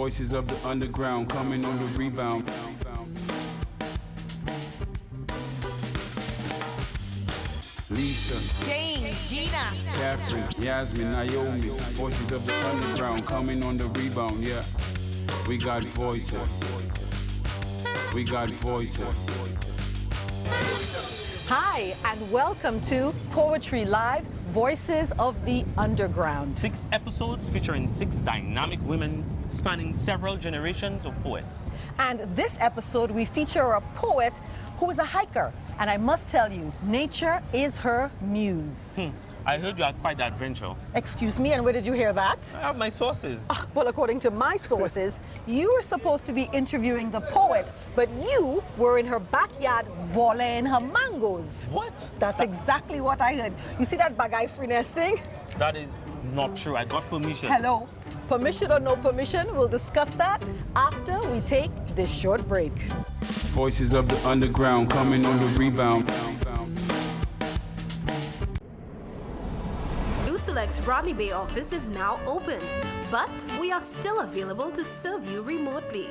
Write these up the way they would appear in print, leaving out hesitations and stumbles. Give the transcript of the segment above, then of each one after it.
Voices of the underground coming on the rebound. Lisa, Jane, Gina, Katherine, Yasmin, Naomi. Voices of the underground coming on the rebound, yeah. We got voices. We got voices. Hi, and welcome to Poetry Live, Voices of the Underground. 6 episodes featuring 6 dynamic women spanning several generations of poets. And this episode, we feature a poet who is a hiker. And I must tell you, nature is her muse. I heard you had quite the adventure. Excuse me, and where did you hear that? I have my sources. Well, according to my sources, you were supposed to be interviewing the poet, but you were in her backyard volleying her mangoes. What? That's exactly what I heard. You see that bagay freeness thing? That is not true. I got permission. Hello. Permission or no permission, we'll discuss that after we take this short break. Voices of the underground coming on the rebound. Lucia's Rodney Bay office is now open, but we are still available to serve you remotely.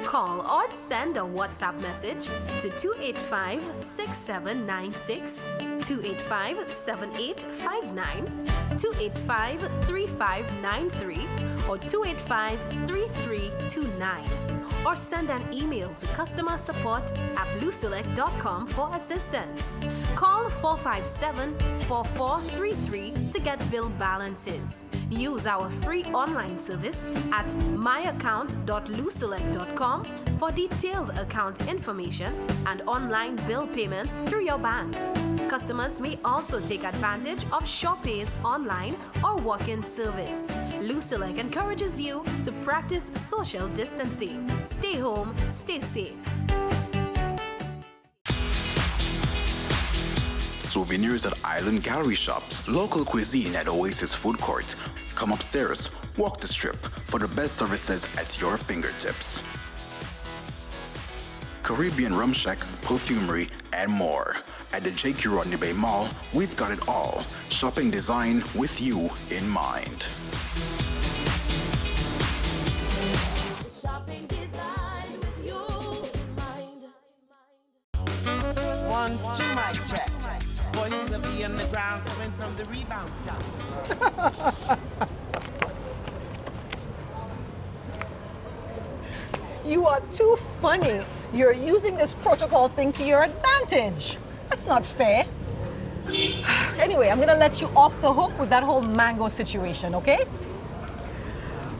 Call or send a WhatsApp message to 285-6796, 285-7859, 285-3593, or 285-3329. Or send an email to customersupport@lucelec.com for assistance. Call 457-4433 to get bill balances. Use our free online service at myaccount.lucelec.com for detailed account information and online bill payments through your bank. Customers may also take advantage of ShorePay's online or walk-in service. Lucelec encourages you to practice social distancing. Stay home, stay safe. Souvenirs at Island Gallery Shops, local cuisine at Oasis Food Court. Come upstairs, walk the strip for the best services at your fingertips. Caribbean Rum Shack, Perfumery, and more. At the JQ Rodney Bay Mall, we've got it all. Shopping design with you in mind. shopping design with you in mind. 1, 2, mic check. Voices of the underground coming from the rebound sound. You are too funny. You're using this protocol thing to your advantage. That's not fair. Anyway, I'm gonna let you off the hook with that whole mango situation, okay?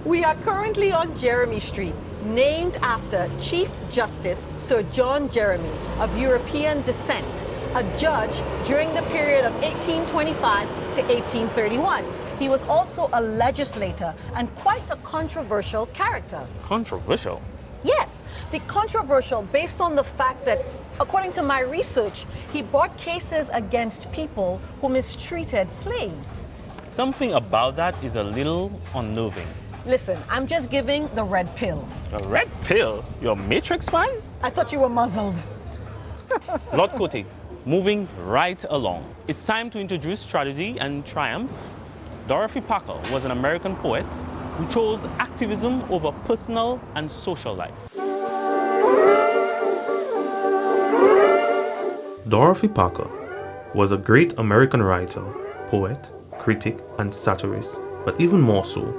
We are currently on Jeremy Street, named after Chief Justice Sir John Jeremy of European descent, a judge during the period of 1825 to 1831. He was also a legislator and quite a controversial character. Controversial? Yes, the controversial based on the fact that, according to my research, he brought cases against people who mistreated slaves. Something about that is a little unnerving. Listen, I'm just giving the red pill. A red pill? You're a Matrix fan? I thought you were muzzled. Lord Cote, moving right along. It's time to introduce tragedy and triumph. Dorothy Parker was an American poet who chose activism over personal and social life. Dorothy Parker was a great American writer, poet, critic, and satirist, but even more so,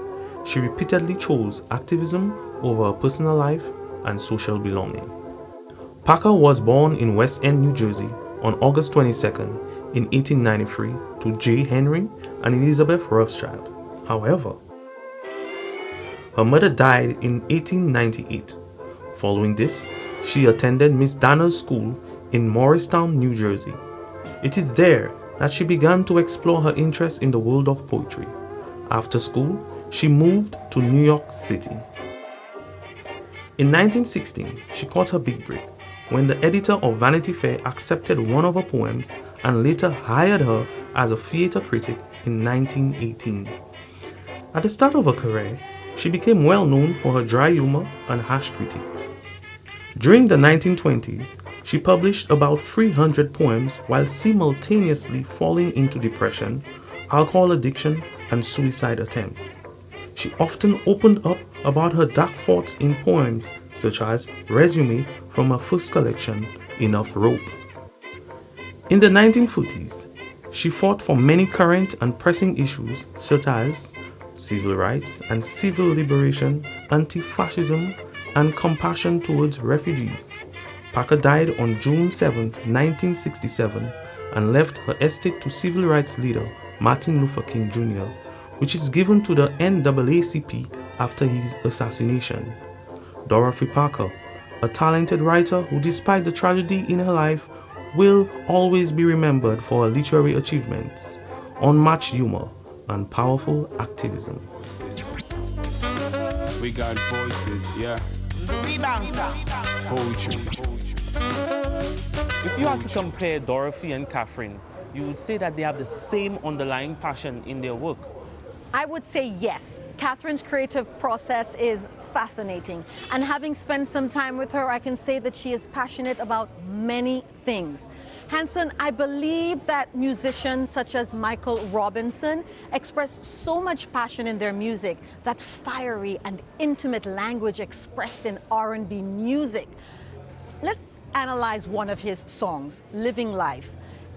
she repeatedly chose activism over her personal life and social belonging. Parker was born in West End, New Jersey on August 22nd in 1893 to J. Henry and Elizabeth Rothschild. However, her mother died in 1898. Following this, she attended Miss Danner's School in Morristown, New Jersey. It is there that she began to explore her interest in the world of poetry. After school, she moved to New York City. In 1916, she caught her big break when the editor of Vanity Fair accepted one of her poems and later hired her as a theater critic in 1918. At the start of her career, she became well known for her dry humor and harsh critiques. During the 1920s, she published about 300 poems while simultaneously falling into depression, alcohol addiction, and suicide attempts. she often opened up about her dark thoughts in poems such as Resume from her first collection, Enough Rope. In the 1940s, she fought for many current and pressing issues such as civil rights and civil liberation, anti-fascism, and compassion towards refugees. Parker died on June 7, 1967, and left her estate to civil rights leader Martin Luther King Jr., which is given to the NAACP after his assassination. Dorothy Parker, a talented writer who, despite the tragedy in her life, will always be remembered for her literary achievements, unmatched humor, and powerful activism. We got voices, yeah. Poetry. If you had to compare Dorothy and Katherine, you would say that they have the same underlying passion in their work. I would say yes. Katherine's creative process is fascinating. And having spent some time with her, I can say that she is passionate about many things. Hanson, I believe that musicians such as Michael Robinson express so much passion in their music, that fiery and intimate language expressed in R&B music. Let's analyze one of his songs, Living Life.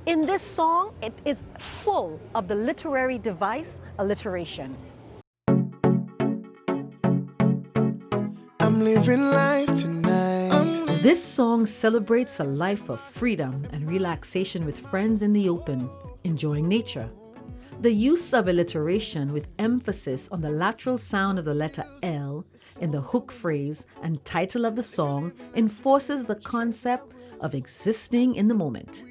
In this song, it is full of the literary device, alliteration. I'm living life tonight. This song celebrates a life of freedom and relaxation with friends in the open, enjoying nature. The use of alliteration with emphasis on the lateral sound of the letter L in the hook phrase and title of the song enforces the concept of existing in the moment.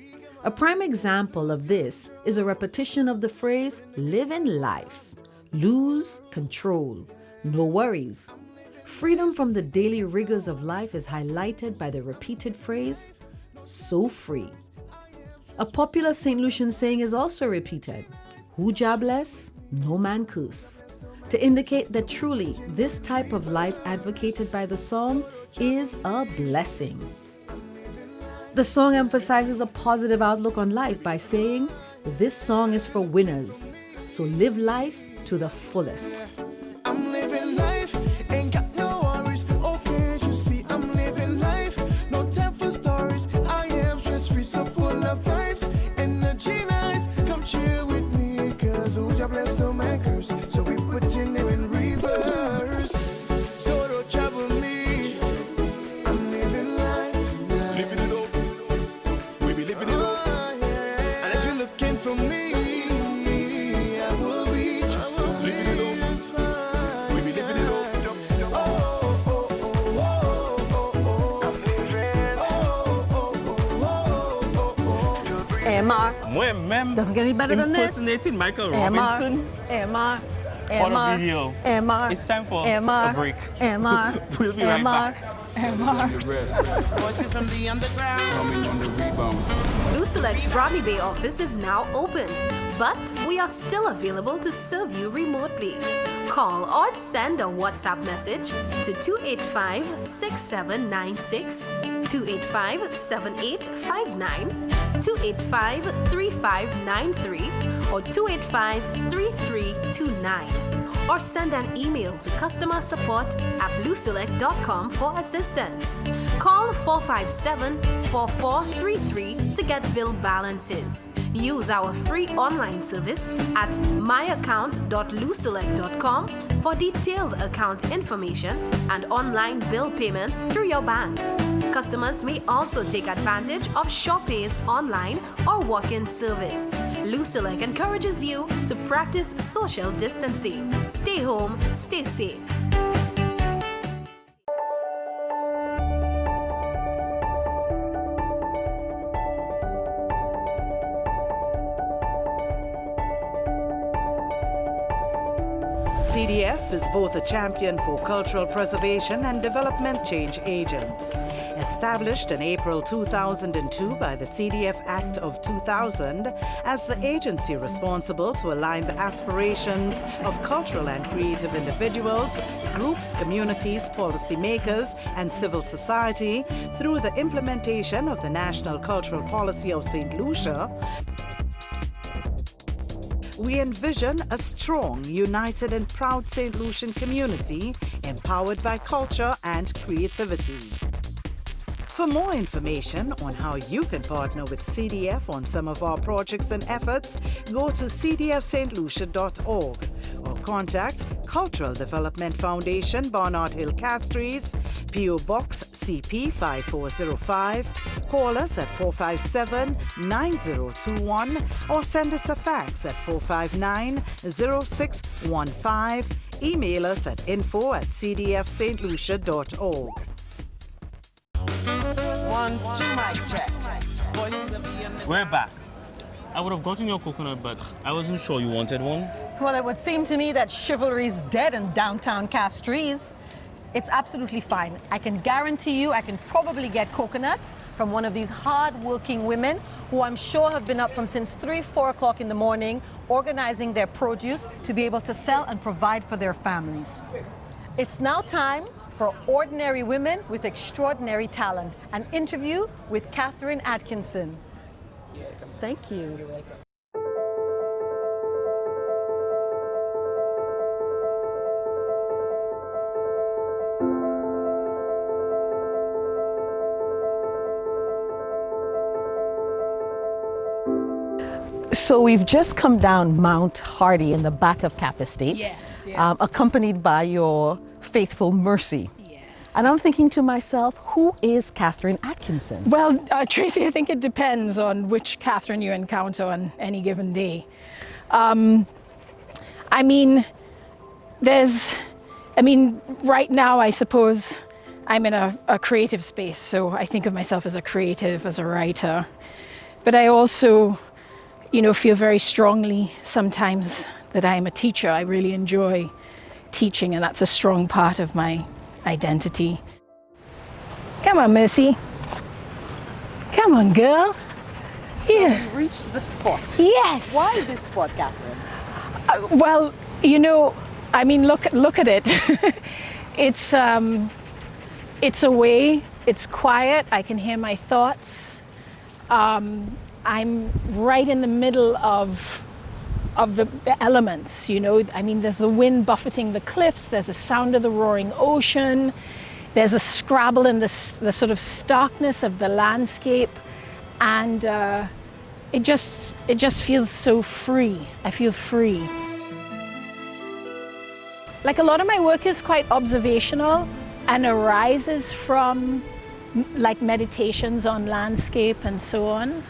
A prime example of this is a repetition of the phrase live in life, lose control, no worries. Freedom from the daily rigors of life is highlighted by the repeated phrase, so free. A popular St. Lucian saying is also repeated, who jobless, no man curse, to indicate that truly this type of life advocated by the song is a blessing. The song emphasizes a positive outlook on life by saying, this song is for winners, so live life to the fullest. I'm living life, ain't got no worries. Oh, can't you see I'm living life? No time for stories. I am stress-free, so full of vibes. Energy nice, come chill with me, cause who job bless no man curse. So we put your name in reverse. So don't trouble me. I'm living life tonight. Living it up. We be living it up. Yeah. And if you're looking for me, I will be just fine. Living it up. AMR. Doesn't get any better than this. Impersonating Michael Robinson. AMR. On a video. AMR. It's time for AMR. a break. AMR. We'll be right back. AMR. The rest Voices from the underground. coming on the rebound. Lucilec's Bradley Bay office is now open, but we are still available to serve you remotely. Call or send a WhatsApp message to 285-6796, 285-7859, 285-3593, or 285-3329. Or send an email to customersupport@lucilec.com for assistance. Call 457-4433 to get bill balances. Use our free online service at myaccount.lucilec.com for detailed account information and online bill payments through your bank. Customers may also take advantage of ShorePay's online or walk-in service. Lucilec encourages you to practice social distancing. Stay home, stay safe. CDF is both a champion for cultural preservation and development change agent. Established in April 2002 by the CDF Act of 2000 as the agency responsible to align the aspirations of cultural and creative individuals, groups, communities, policymakers, and civil society through the implementation of the National Cultural Policy of St. Lucia, we envision a strong, united and proud St. Lucian community empowered by culture and creativity. For more information on how you can partner with CDF on some of our projects and efforts, go to cdfstlucia.org or contact Cultural Development Foundation, Barnard Hill, Castries, PO Box CP 5405. Call us at 457-9021 or send us a fax at 459-0615. Email us at info@cdfstlucia.org. 1, 2, mic check. Voices of the We're back. I would have gotten your coconut, but I wasn't sure you wanted one. Well, it would seem to me that chivalry's dead in downtown Castries. It's absolutely fine. I can guarantee you I can probably get coconuts from one of these hard-working women who I'm sure have been up from since 3, 4 o'clock in the morning organizing their produce to be able to sell and provide for their families. It's now time for Ordinary Women with Extraordinary Talent, an interview with Katherine Atkinson. Thank you. You're welcome. So we've just come down Mount Hardy in the back of Cap Estate, Yes, accompanied by your faithful Mercy. Yes. And I'm thinking to myself, who is Katherine Atkinson? Well, Tracy, I think it depends on which Katherine you encounter on any given day. Right now, I suppose I'm in a creative space, so I think of myself as a creative, as a writer. But I also, feel very strongly sometimes that I'm a teacher. I really enjoy teaching, and that's a strong part of my identity. Come on, Mercy. Come on, girl. Here. We reached the spot. Yes. Why this spot, Katherine? Look at it. It's away. It's quiet. I can hear my thoughts. I'm right in the middle of the elements, there's the wind buffeting the cliffs, there's the sound of the roaring ocean, there's a scrabble in the sort of starkness of the landscape, and it just feels so free. I feel free. Like, a lot of my work is quite observational and arises from like meditations on landscape and so on.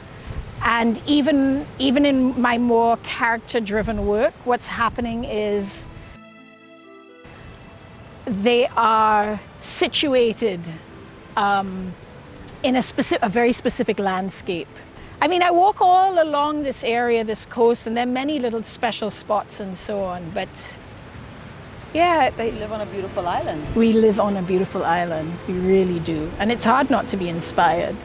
And even in my more character-driven work, what's happening is they are situated in a very specific landscape. I walk all along this area, this coast, and there are many little special spots and so on. But yeah, You live on a beautiful island. we live on a beautiful island. We really do, and it's hard not to be inspired.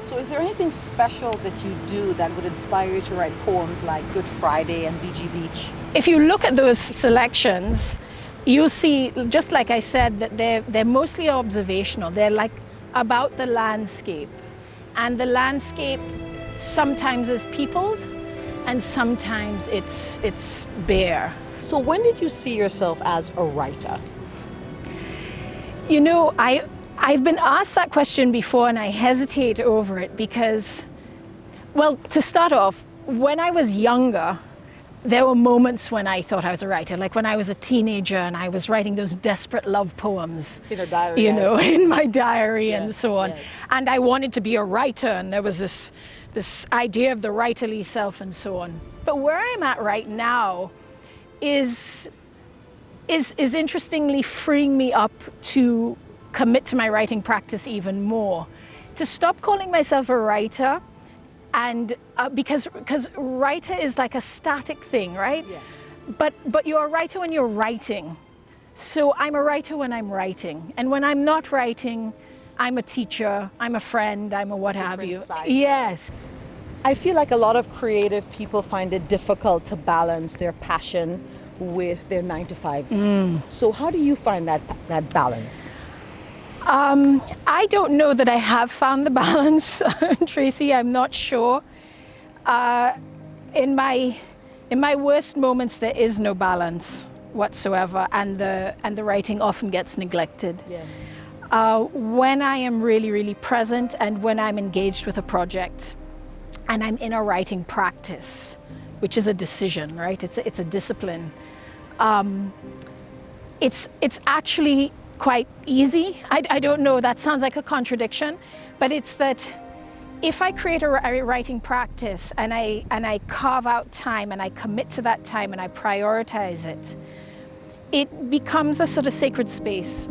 So is there anything special that you do that would inspire you to write poems like Good Friday and VG Beach? If you look at those selections, you'll see, just like I said, that they're mostly observational. They're like about the landscape. And the landscape sometimes is peopled and sometimes it's bare. So when did you see yourself as a writer? I've been asked that question before, and I hesitate over it because, well, to start off, when I was younger, there were moments when I thought I was a writer, like when I was a teenager and I was writing those desperate love poems, In a diary, in my diary and Yes, so on. yes. And I wanted to be a writer, and there was this idea of the writerly self and so on. But where I'm at right now is interestingly freeing me up to commit to my writing practice even more, to stop calling myself a writer, and because writer is like a static thing, right? Yes. But you're a writer when you're writing. So I'm a writer when I'm writing, and when I'm not writing, I'm a teacher, I'm a friend, I'm a what have you. sides. Yes. I feel like a lot of creative people find it difficult to balance their passion with their 9-to-5. So how do you find that balance? I don't know that I have found the balance, Tracy. I'm not sure. In my In my worst moments, there is no balance whatsoever, and the writing often gets neglected. Yes. When I am really, really present and when I'm engaged with a project and I'm in a writing practice, which is a decision, right? It's a discipline. It's actually quite easy. I don't know, that sounds like a contradiction, but it's that if I create a writing practice and I carve out time and I commit to that time and I prioritize it, it becomes a sort of sacred space.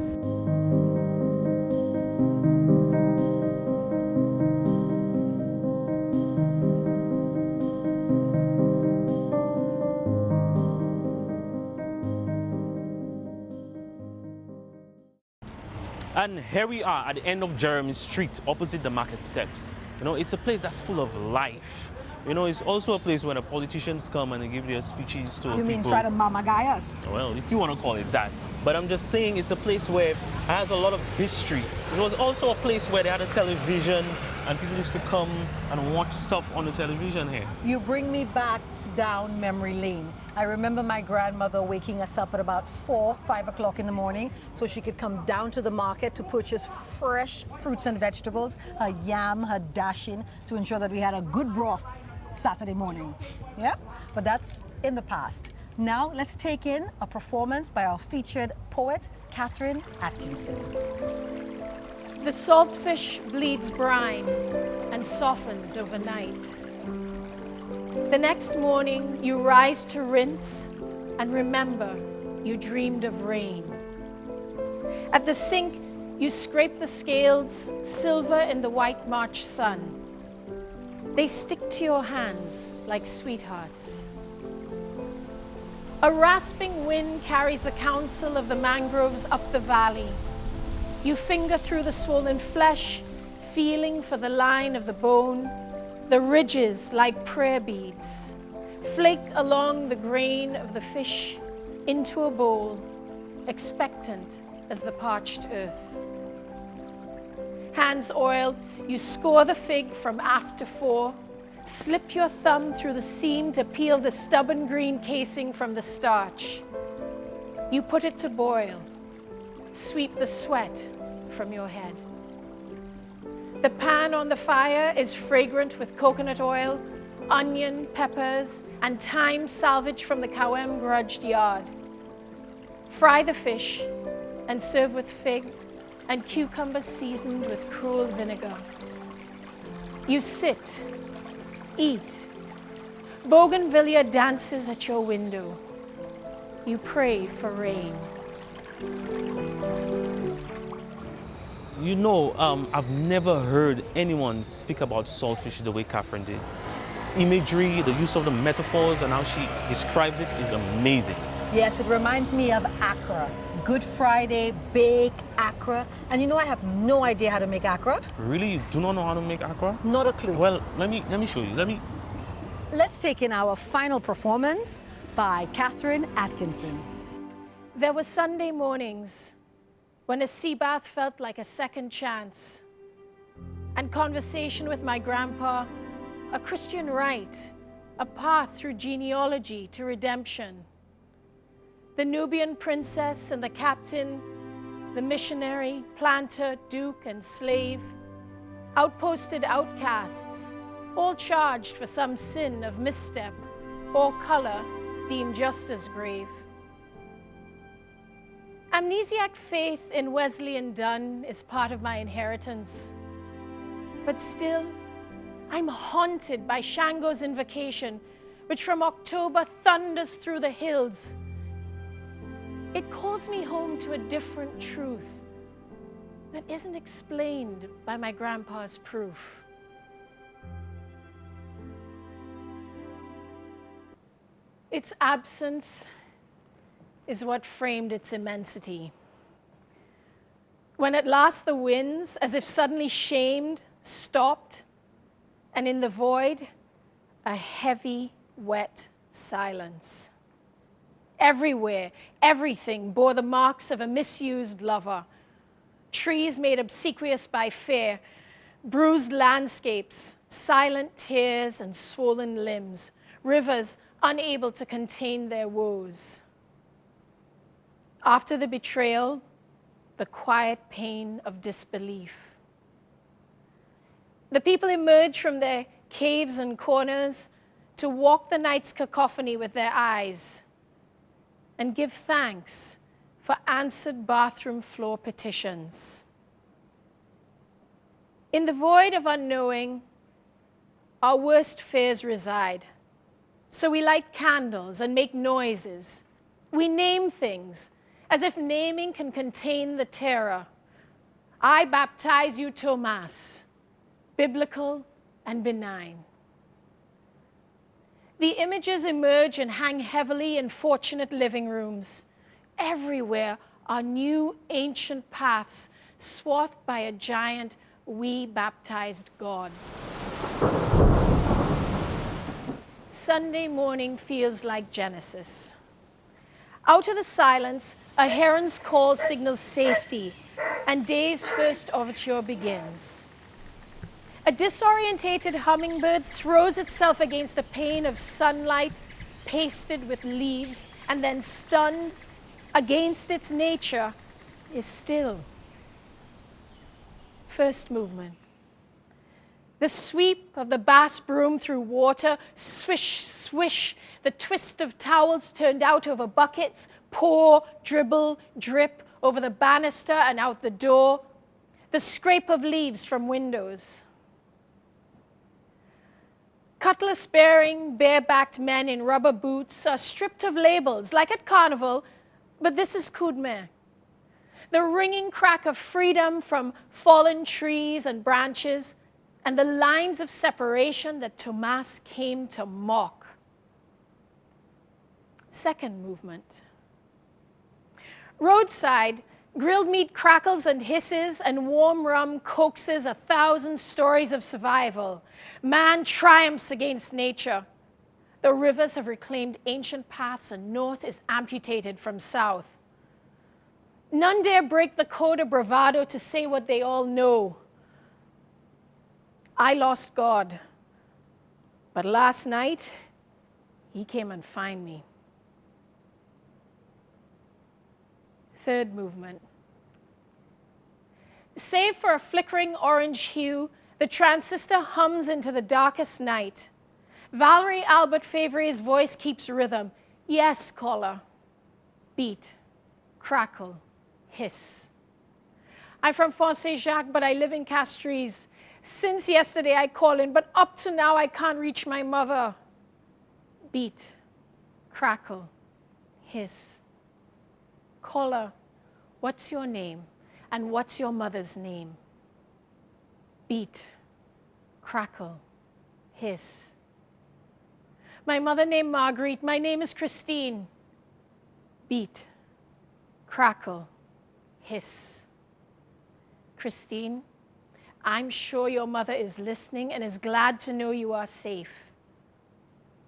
And here we are at the end of Jeremy Street, opposite the market steps. You know, it's a place that's full of life. You know, it's also a place where the politicians come and they give their speeches to people. You mean try to mama guy us? Well, if you want to call it that. But I'm just saying it's a place where it has a lot of history. It was also a place where they had a television and people used to come and watch stuff on the television here. You bring me back down memory lane. I remember my grandmother waking us up at about 5 o'clock in the morning so she could come down to the market to purchase fresh fruits and vegetables, her yam, her dashing, to ensure that we had a good broth Saturday morning. Yeah? But that's in the past. Now let's take in a performance by our featured poet, Katherine Atkinson. The saltfish bleeds brine and softens overnight. The next morning, you rise to rinse and remember you dreamed of rain. At the sink, you scrape the scales, silver in the white March sun. They stick to your hands like sweethearts. A rasping wind carries the counsel of the mangroves up the valley. You finger through the swollen flesh, feeling for the line of the bone, the ridges like prayer beads, flake along the grain of the fish into a bowl, expectant as the parched earth. Hands oiled, you score the fig from aft to fore, slip your thumb through the seam to peel the stubborn green casing from the starch. You put it to boil, sweep the sweat from your head. The pan on the fire is fragrant with coconut oil, onion, peppers, and thyme salvaged from the Kawem grudged yard. Fry the fish and serve with fig and cucumber seasoned with cruel vinegar. You sit, eat. Bougainvillea dances at your window. You pray for rain. You know, I've never heard anyone speak about saltfish the way Katherine did. Imagery, the use of the metaphors, and how she describes it is amazing. Yes, it reminds me of Accra. Good Friday, bake Accra. And you know, I have no idea how to make Accra. Really? You do not know how to make Accra? Not a clue. Well, let me show you. Let's take in our final performance by Katherine Atkinson. There were Sunday mornings when a sea bath felt like a second chance, and conversation with my grandpa, a Christian rite, a path through genealogy to redemption. The Nubian princess and the captain, the missionary, planter, duke, and slave, outposted outcasts, all charged for some sin of misstep or color deemed just as grave. Amnesiac faith in Wesleyan Dunn is part of my inheritance. But still, I'm haunted by Shango's invocation, which from October thunders through the hills. It calls me home to a different truth that isn't explained by my grandpa's proof. Its absence is what framed its immensity. When at last the winds, as if suddenly shamed, stopped, and in the void, a heavy, wet silence. Everywhere, everything bore the marks of a misused lover. Trees made obsequious by fear, bruised landscapes, silent tears and swollen limbs, rivers unable to contain their woes. After the betrayal, the quiet pain of disbelief. The people emerge from their caves and corners to walk the night's cacophony with their eyes and give thanks for answered bathroom floor petitions. In the void of unknowing, our worst fears reside. So we light candles and make noises. We name things as if naming can contain the terror. I baptize you, Tomas, biblical and benign. The images emerge and hang heavily in fortunate living rooms. Everywhere are new ancient paths swathed by a giant we-baptized God. Sunday morning feels like Genesis. Out of the silence, a heron's call signals safety, and day's first overture begins. A disorientated hummingbird throws itself against a pane of sunlight pasted with leaves, and then, stunned against its nature, is still. First movement. The sweep of the bass broom through water, swish, swish, the twist of towels turned out over buckets, pour, dribble, drip over the banister and out the door, the scrape of leaves from windows. Cutlass-bearing, bare-backed men in rubber boots are stripped of labels, like at Carnival, but this is Kudme. The ringing crack of freedom from fallen trees and branches, and the lines of separation that Tomas came to mock. Second movement. Roadside, grilled meat crackles and hisses, and warm rum coaxes 1,000 stories of survival. Man triumphs against nature. The rivers have reclaimed ancient paths, and north is amputated from south. None dare break the code of bravado to say what they all know. I lost God, but last night, he came and found me. Third movement. Save for a flickering orange hue, the transistor hums into the darkest night. Valerie Albert Favre's voice keeps rhythm. Yes, caller. Beat, crackle, hiss. I'm from Fort Saint-Jacques, but I live in Castries. Since yesterday I call in, but up to now I can't reach my mother. Beat, crackle, hiss. Caller, what's your name? And what's your mother's name? Beat, crackle, hiss. My mother named Marguerite. My name is Christine. Beat, crackle, hiss. Christine, I'm sure your mother is listening and is glad to know you are safe.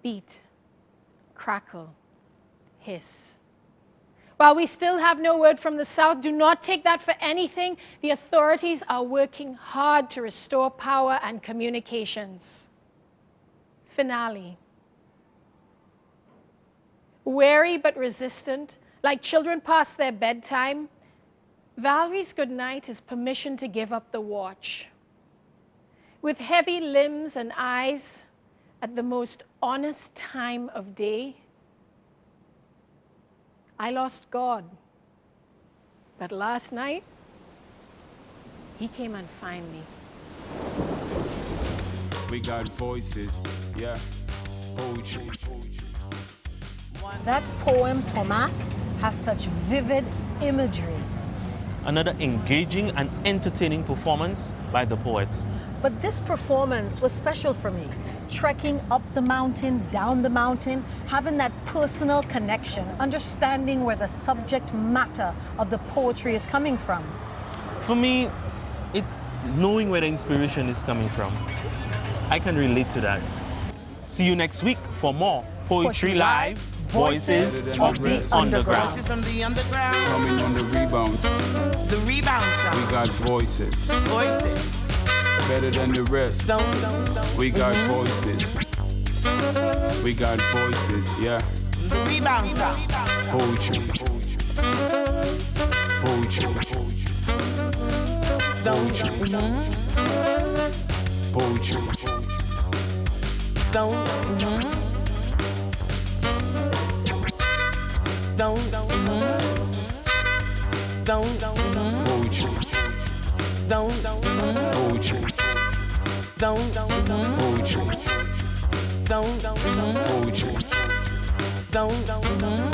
Beat, crackle, hiss. While we still have no word from the South, do not take that for anything. The authorities are working hard to restore power and communications. Finale. Wary but resistant, like children past their bedtime, Valerie's goodnight is permission to give up the watch. With heavy limbs and eyes, at the most honest time of day, I lost God. But last night, he came and found me. We got voices, yeah, poetry. That poem, Tomas, has such vivid imagery. Another engaging and entertaining performance by the poet. But this performance was special for me. Trekking up the mountain, down the mountain, having that personal connection, understanding where the subject matter of the poetry is coming from. For me, it's knowing where the inspiration is coming from. I can relate to that. See you next week for more Poetry Live, Voices of the Underground. Voices from the underground. Coming on the rebound. The rebound sound. We got voices. Voices. better than the rest. We got voices. We got voices, yeah. Rebound sound. Poetry. Poetry. Poetry. Poetry. Poetry. Poetry. Poetry.